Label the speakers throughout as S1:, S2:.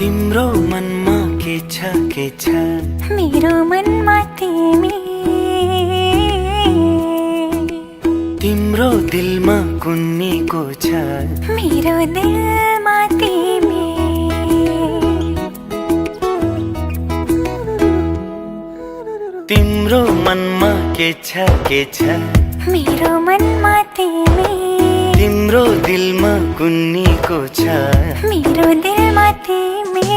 S1: तिम्रो मनमा के छ
S2: मेरो मनमा तिमी,
S1: तिम्रो दिलमा कुन्नीको छ
S2: मेरो दिलमा तिमी,
S1: तिम्रो मनमा के छ
S2: मेरो मनमा तिमी,
S1: तिम्रो दिलमा कुन्नीको छ
S2: मेरो दिलमा तिमी,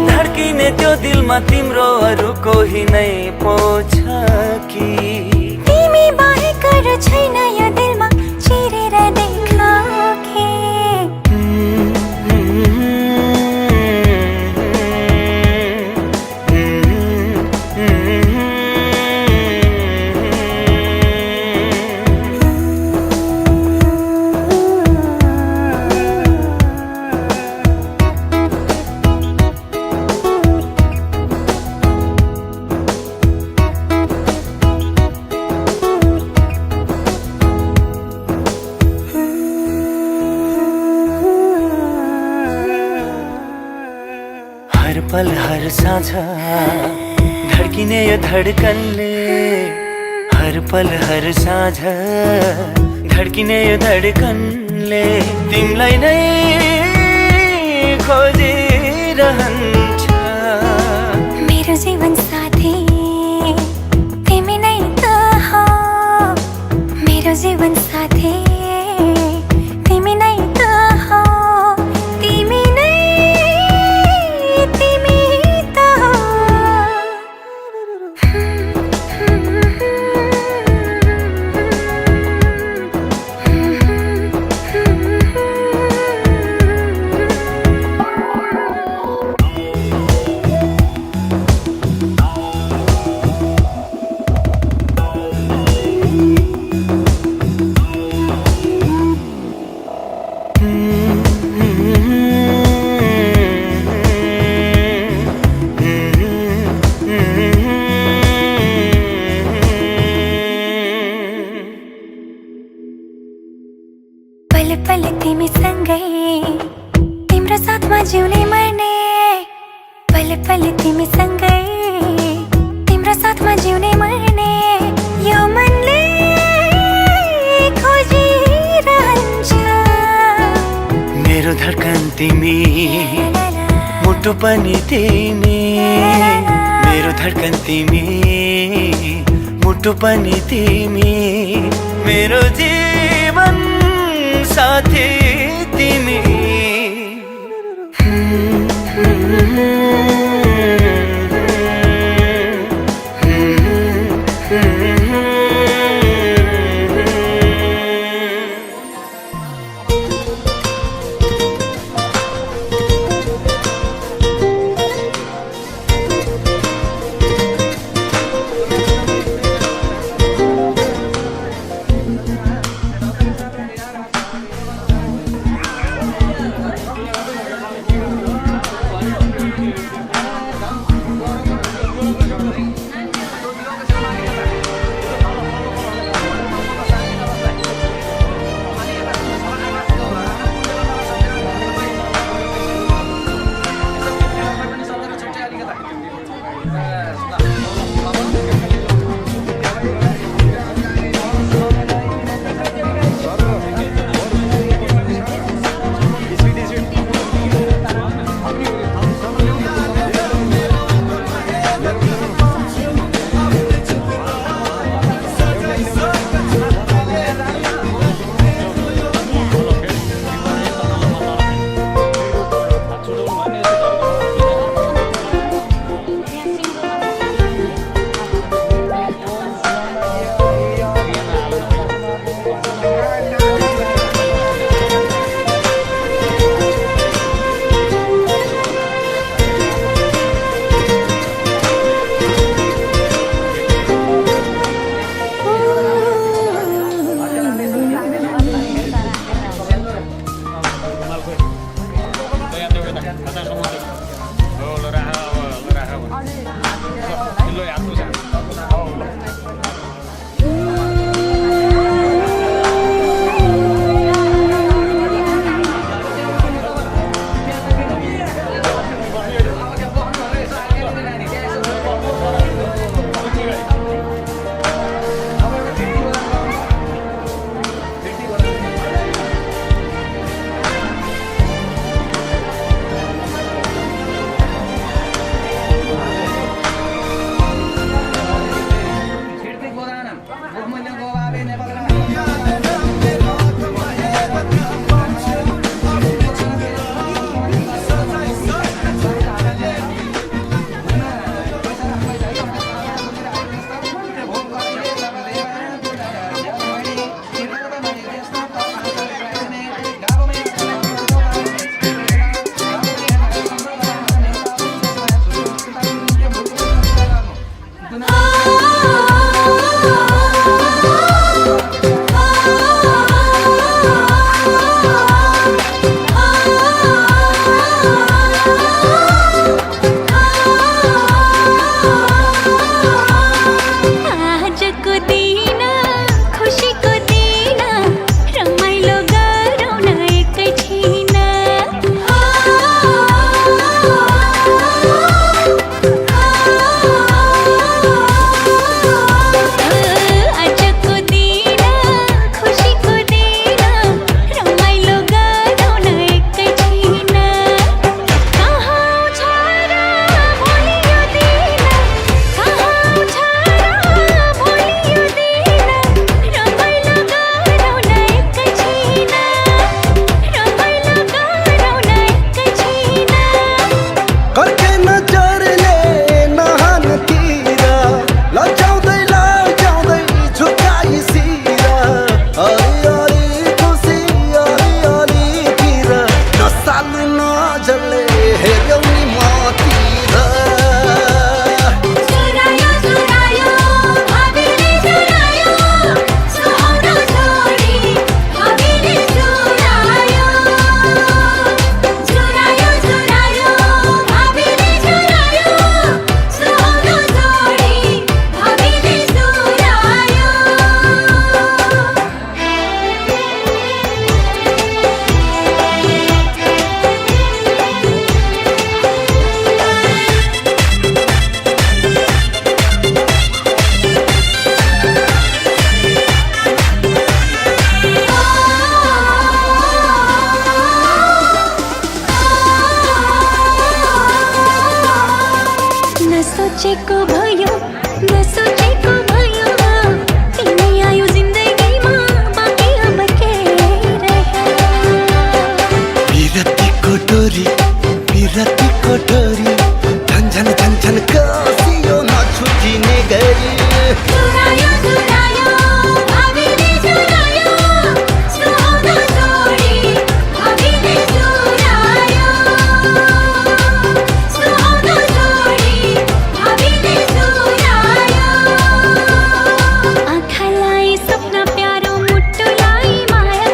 S1: धड्किने त्यो दिलमा तिम्रो अरू कोही नै पो छ कि
S2: तिमी बाहेक अरू छैन यो दिलमा चिरेर देखाऊ कि
S1: हर पल हर साँझ धड्किने यो धड्कनले, हर पल हर साँझ धड्किने यो धड्कनले तिमीलाई नै खोजिरहन्छ।
S2: मेरो जीवन साथी तिमी नै त हो, मेरो जीवन साथी तिमी नै त हो, तिमी नै तिमी त हो। पल पल तिमी सँगै, तिम्रो साथमा जिउने मर्ने, पल पल तिमी सँगै, तिम्रो साथमा जिउने मर्ने, यो मनले खोजिरहन्छ।
S1: मेरो धड्कन तिमी, मुटु पनि तिमी, मेरो धड्कन तिमी, मुटु पनि तिमी, मेरो जीवन साथी तिमी।
S2: नसोचेको भयो नसोचेको भयो तिमी आयो जिन्दगीमा बाँकी अब के रह्यो
S3: विरतीको डोरी झन झन झन झन कसियो नछुटिने गरी
S2: चुरायो चुरायो भावीले चुरायो सुहाउँदो जोडी भावीले चुरायो सुहाउँदो जोडी भावीले चुरायो आँखालाई सपना प्यारो मुटुलाई माया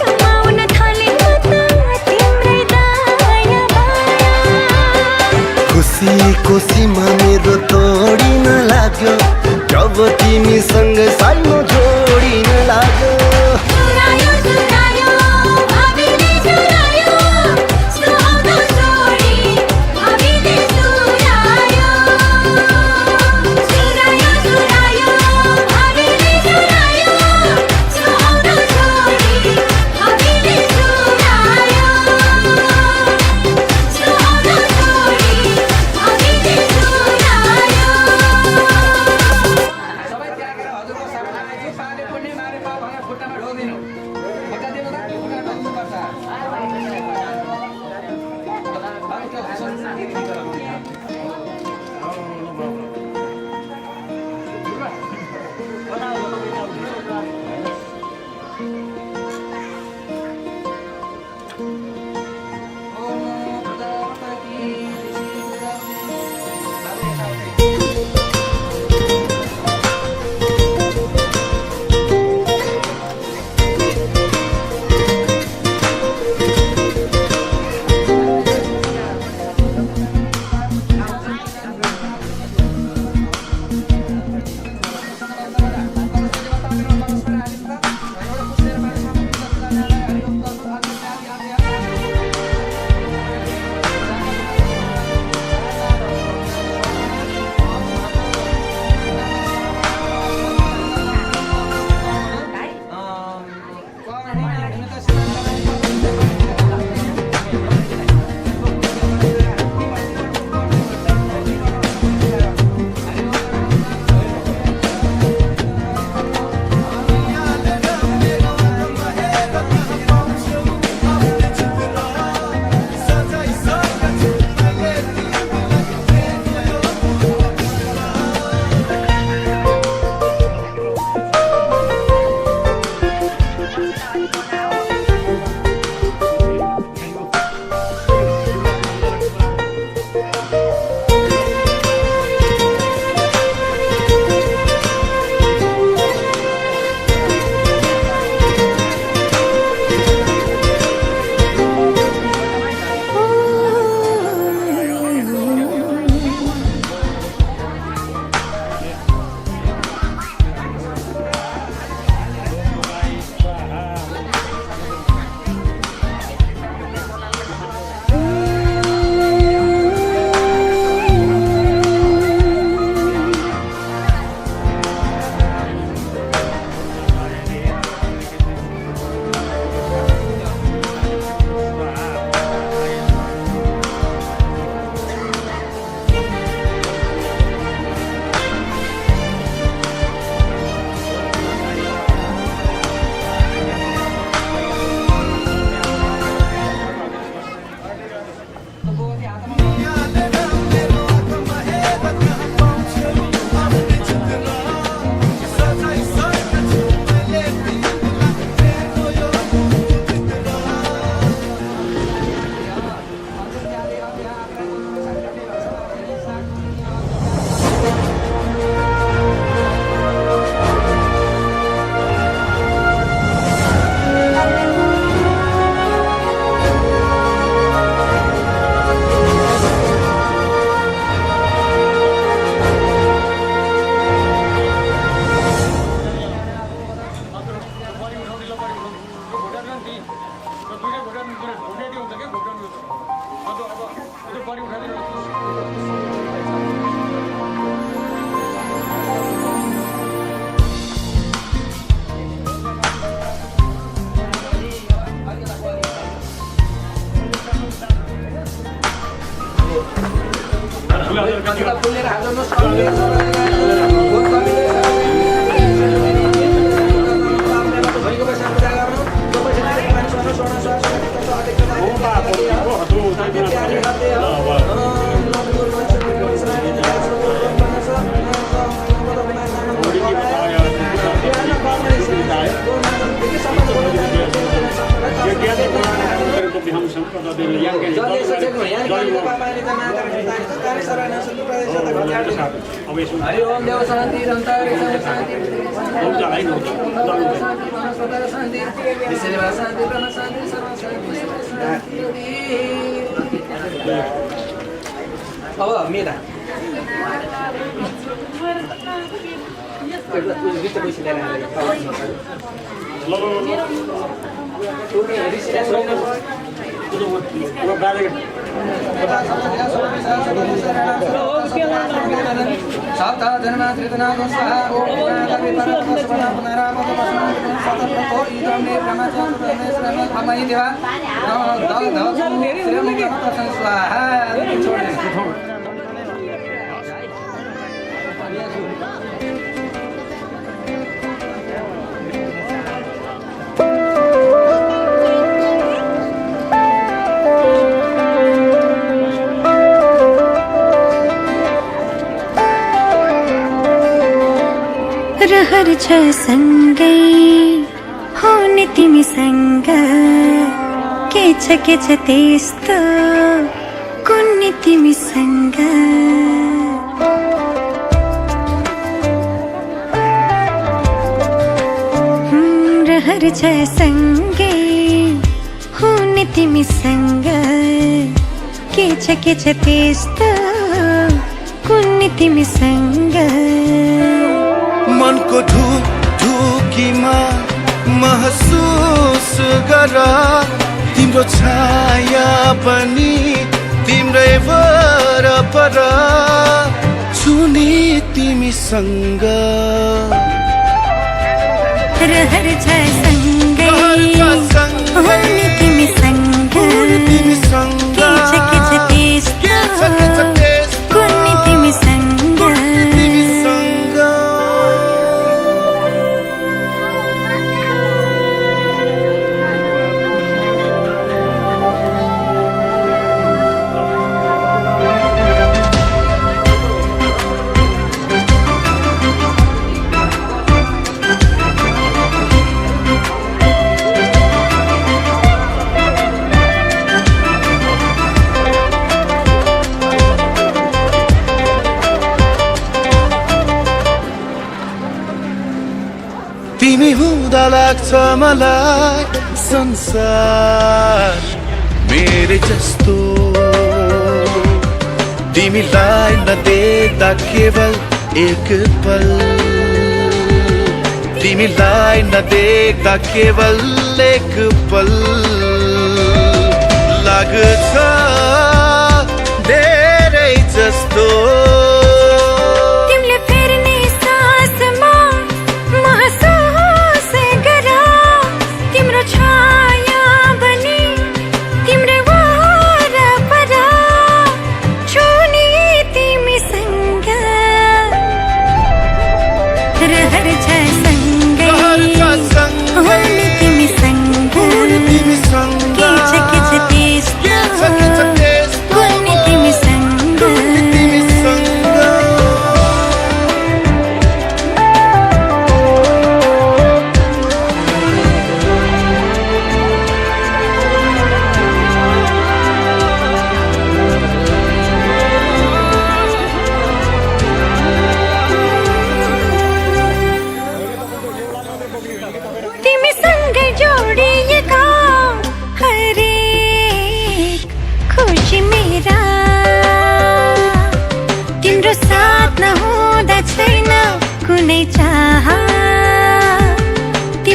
S2: रमाउन थाले म त तिम्रै दया माया
S3: खुसीको सीमा मेरो तोडिन लाग्यो जब तिमीसँग सानो जोडिन लाग्यो
S2: चुरायो चुरायो भावीले चुरायो सुहाउँदो जोडी भावीले चुरायो चुरायो चुरायो भावीले चुरायो सुहाउँदो जोडी भावीले चुरायो सुहाउँदो जोडी भावीले चुरायो
S4: सबै त्यागेर हजुरको सामना पाले पुण्य मारे पाप खुट्टामा ढोग्दिनु हरि ओम देव शांति शांति अब मेरा साता जन्म त्रितना स्वाहा ओम नारायण परमस्वना पुनरामो सततो इदमे ब्रह्मचर्य परमेश्वर अमय देवा दल धल स्वाहा
S2: रहर छ सँगै हुने तिमीसँग के छ त्यस्तो कुन्नी तिमीसँग रहर छ सँगै हुने तिमीसँग के छ त्यस्तो कुन्नी तिमीसँग
S3: मनको ढुकीमा महसुस गर तिम्रो छाया पनि तिम्रै वरपर छुनी तिमीसँग
S2: रहर छ सँगै हुने तिमीसँग के छ त्यस्तो कुन्नी तिमीसँग
S3: तिमी हुँदा लाग्छ मलाई संसार मेरे जस्तो तिमीलाई नदेख्दा केवल एक पल तिमीलाई नदेख्दा केवल एक पल लाग्छ धेरै जस्तो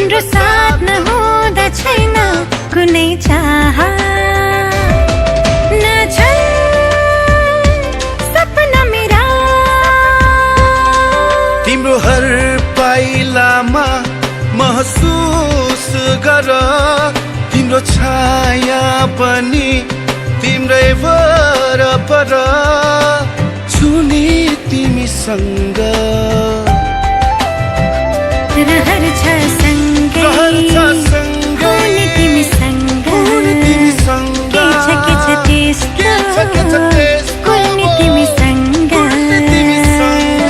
S2: तिम्रो साथ नहुँदा छैन कुनै चाह नछन् सपना मेरा
S3: तिम्रो हर पाइलामा महसुस गर तिम्रो छाया पनि तिम्रै वरपर संग
S2: रहर छ सँगै
S3: रहर छ सँगै
S2: हुने तिमी सँग
S3: हुने तिमी सँग
S2: के छ त्यस्तो
S3: के छ त्यस्तो
S2: कुल्ने तिमी सँग
S3: कुल्ने तिमी सँग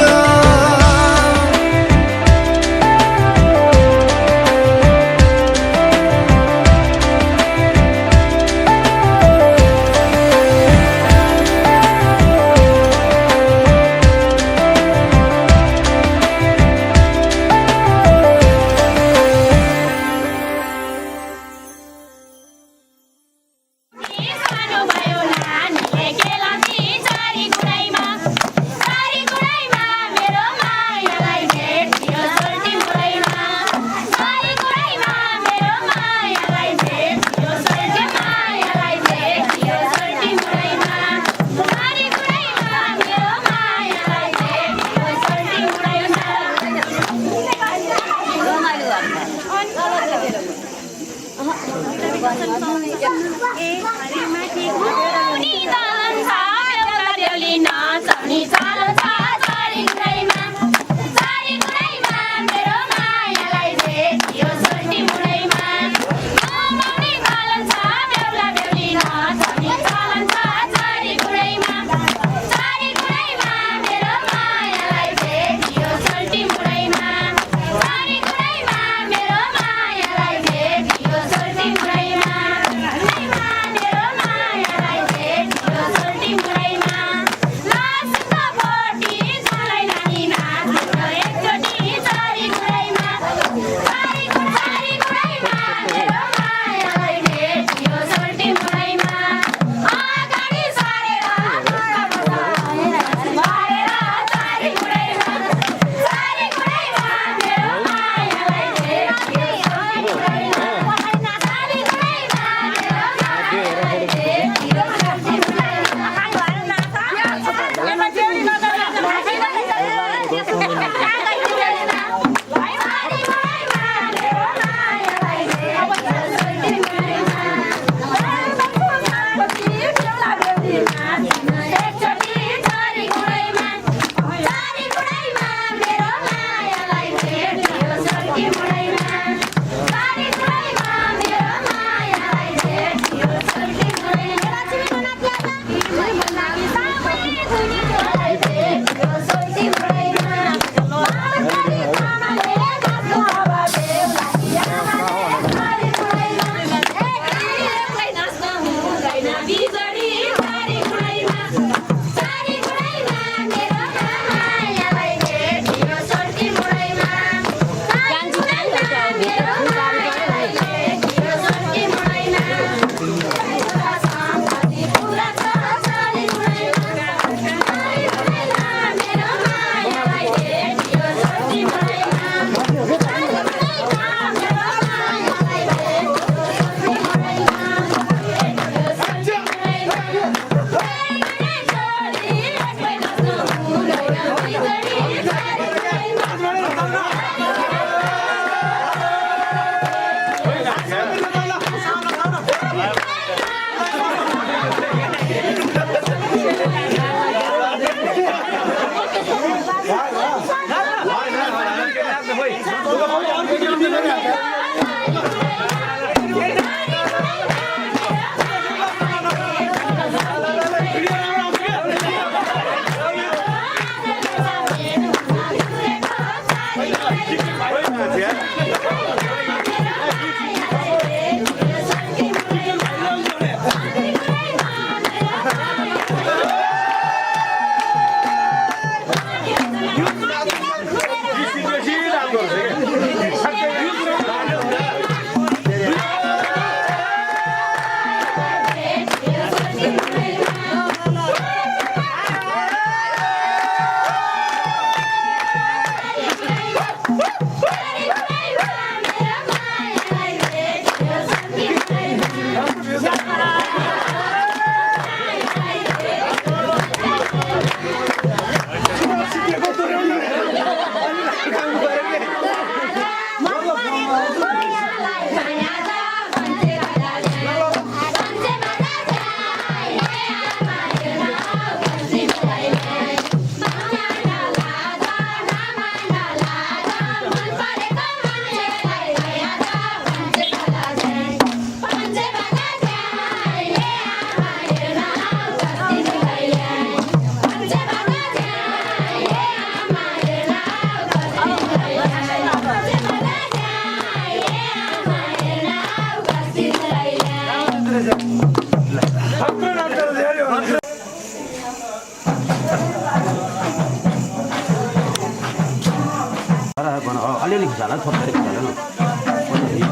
S5: अलिअलि खुसाला थोरै खुसाला न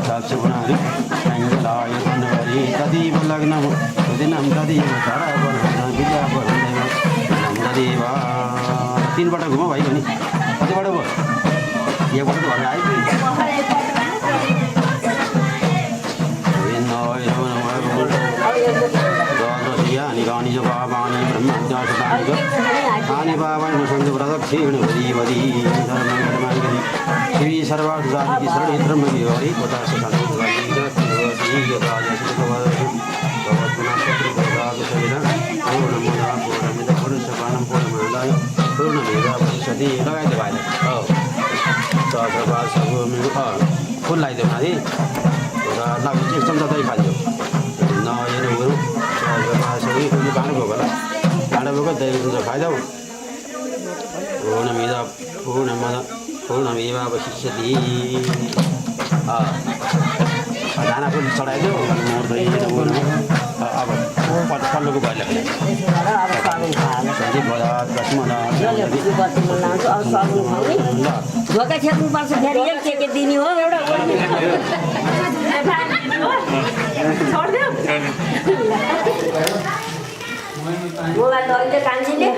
S5: सक्छ उनीहरू लायो भन्नुभरि कति लग्न हुँदैन कति छोरा बनाउँछ बिहा बनाउँदैन कति 3 पल्ट घुम भाइ पनि कतिबाट भयो एकपल्ट त घर आइपुग्यो अनि गानी जो बाबा अनि ब्रह्म आने बाबा संत व्रत क्षीण भरी भरी श्री सर्वार्थ जाति शरण ब्रह्म की हरि पता से लगाइदियो भाइले फुल लगाइदियो माथि र एक चम्चा दही खालिदियो नहेर्नु भाँडा बोको होला भाँडा बोको दही खाइदेऊ पूर्णमिद पूर्णमद पूर्णमेवावशिष्यति खाना पनि चढाइदेऊ अब पल्लोको भइले
S6: धोका खेल्नुपर्छ फेरि के दिने हो एउटा मोबाइल लगिदियो कान्छीले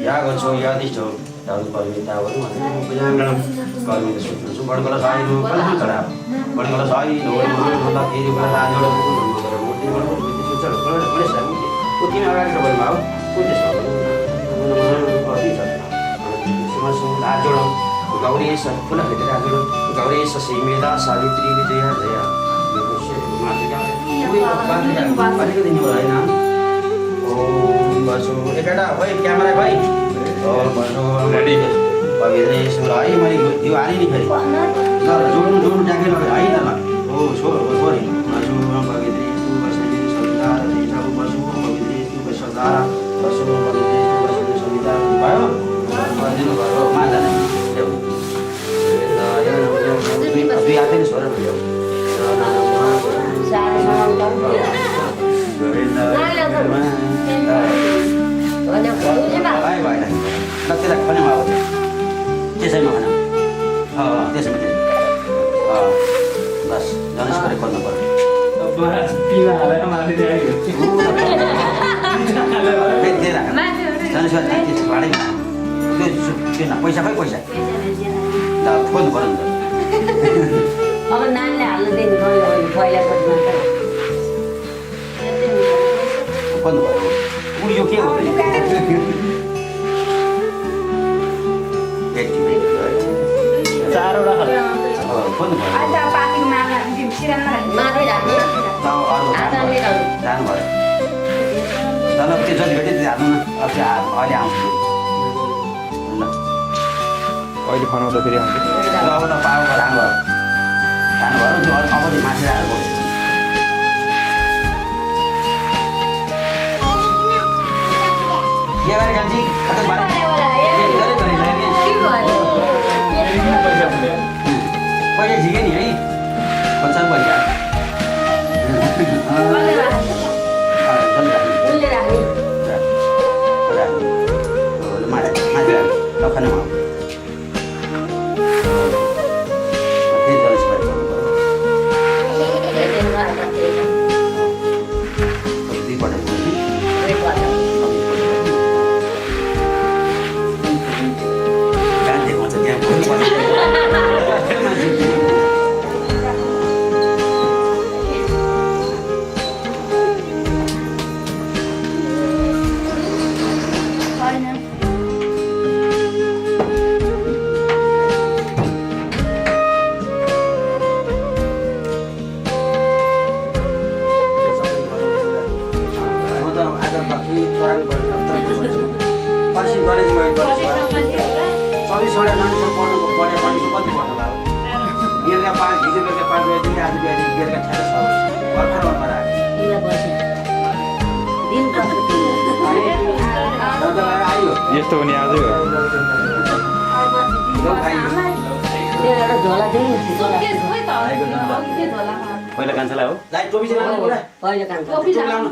S5: या गर्छौ या दिन्छौ ताउ पर्मिताहरू बुझाङ्गम कर्मित सुन्छु बडगला साइनो कला चढा बडगला साइनो होला फेरि बडा राजोड मूर्ति बडको विधि सुचल बडे सामु उतिमा अगाडि बडमा हो कुते छ कति छ समस्या राजोड गौरी स पुनः भेटेर राजोड गौरी स सीमेदा सावित्री विजया जया मेरो शेर माथिका उही दिन हो हैन बसो एकटा भाइ क्यामेरा भाइ बसो रेडी पवित्र सुराई मैले यो हानि नि फेरि ल जोड्नु ट्याकै लगे है त ल ओ छोरी बसो पवित्र सुबसले सविता दिशा बसो पवित्र सुबसदा बसो पवित्र सुबसले सविता भयो भन्दिनु भयो माता नै ल्याउ दुई हातले छोरा भयो त्यसलाई खनेमा अब त्यसैमा खाना त्यसैमा बस धनुषले खोल्नु पर्यो पैसा खै पैसा खोल्नु पर्यो नि त
S6: अब नानीले हाल्नु दिनु पहिला खोज्नु
S5: खोल्नु पर्यो यो के हो
S4: चारवटा
S5: खोल्नु पर्यो
S6: माथि राख्नु
S5: जानु भयो तर त्यो जति भेट्यो त्यो हाल्नु न अब चाहिँ अहिले आउँछु ल
S4: अहिले फनाउँदा फेरि आउँछ
S5: ल अब त पाएको लानु भयो त्यो अब चाहिँ माथि राखेको के गरे कान्छी खतम बारे पैसा झिक्यो नि है पचास पैसा
S6: दिन
S7: यस्तो पनि आजै हो
S6: एउटा झोला दिनु
S5: पहिला कान्छालाई हो
S6: पहिलो काम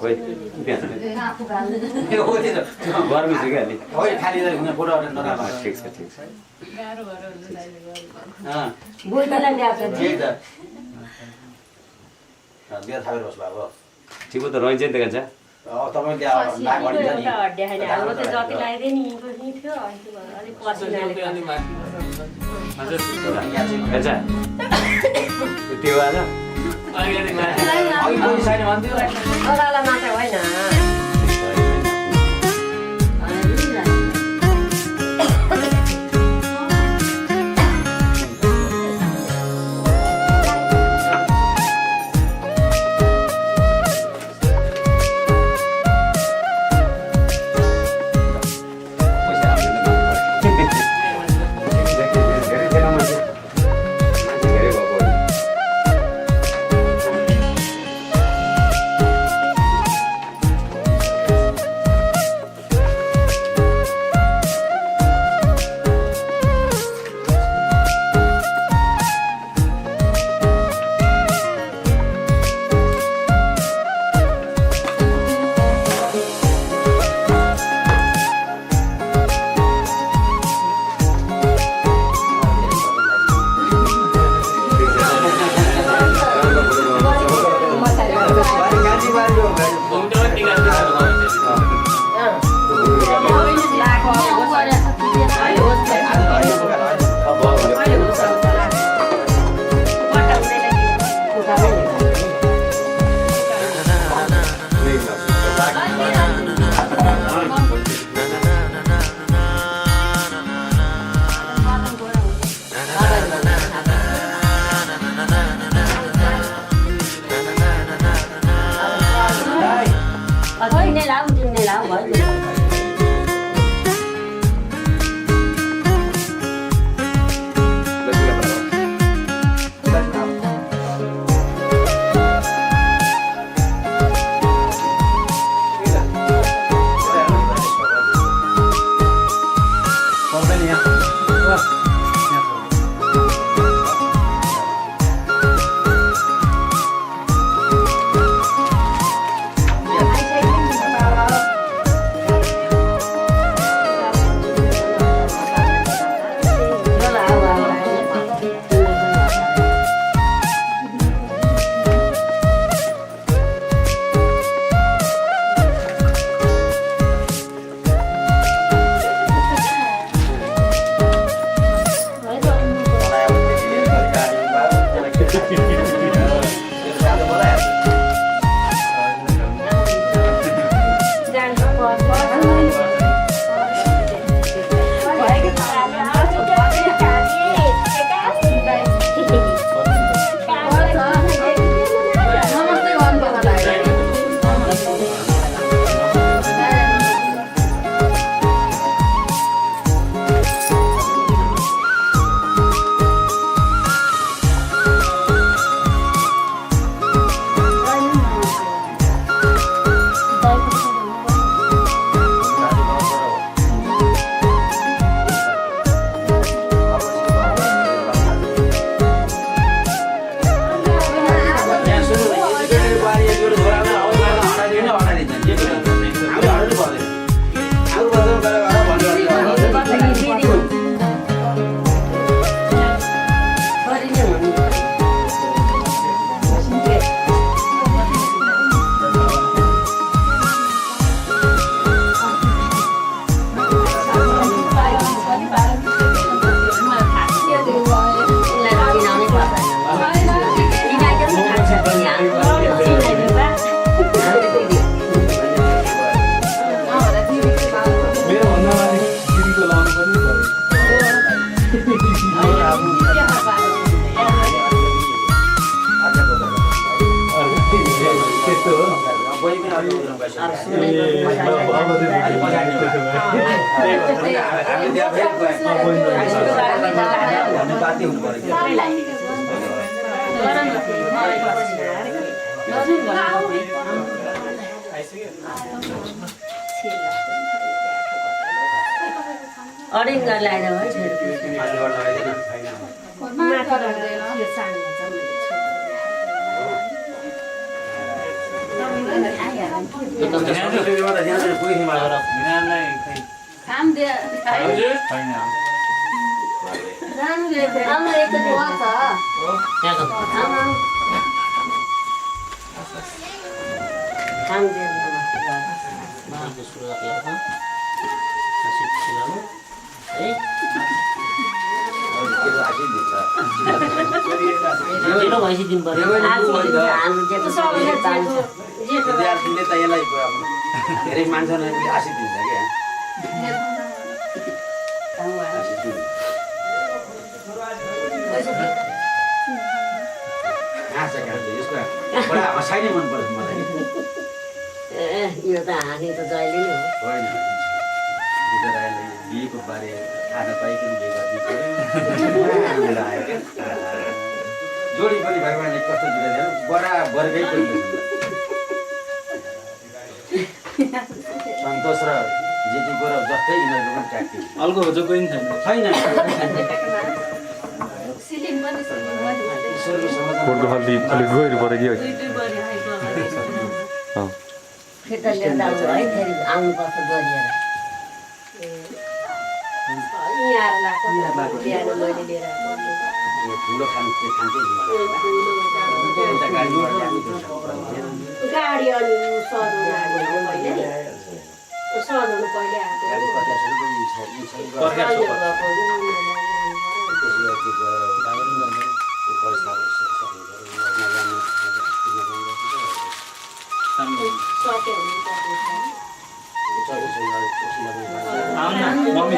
S5: खोइ गर्मी छ क्या अलि ठिक छ
S6: बुढीलाई ल्याएको
S5: ठिक हो त रहन्छ नि त कान्छा कान्छा त्यो आज
S6: मात्र होइन अडिन गरेर ल्याएर है फेरि
S5: माथि गर्दा लगाइदिएन छैन
S6: माथि राख्दैन यो सानो हुन्छ मैले
S7: भैँसी दिनु पर्यो
S5: विद्यार्थीले त यसलाई धेरै मान्छेलाई आशिष दिन्छ क्या यसको बडा हँसाइ नै मनपर्छ मलाई
S6: यो त हाने त जहिले नै हो
S5: होइन बिहेको बारे थाहा नपाइकन बिहे गरिदिन्छ जोडी पनि भाइ बहिनी कस्तो जुटाइदियो बराबरकै पनि सन्तोष र जेठी गौरव जस्तै यिनीहरूको पनि ट्याक्टिभ
S4: अर्को जो कोही छैन
S5: छैन
S8: कोटको हल्दी अलिक गहिरो पऱ्यो कि
S6: फिर्ता लिएर आउँछ है फेरि आउनुपर्छ गरिएर यहाँ आएर लाग्छ बिहान मैले लिएर
S5: ठुलो खान्छै
S6: गाडी अनि सजाउनु पहिले सजाउनु पहिले
S4: मम्मी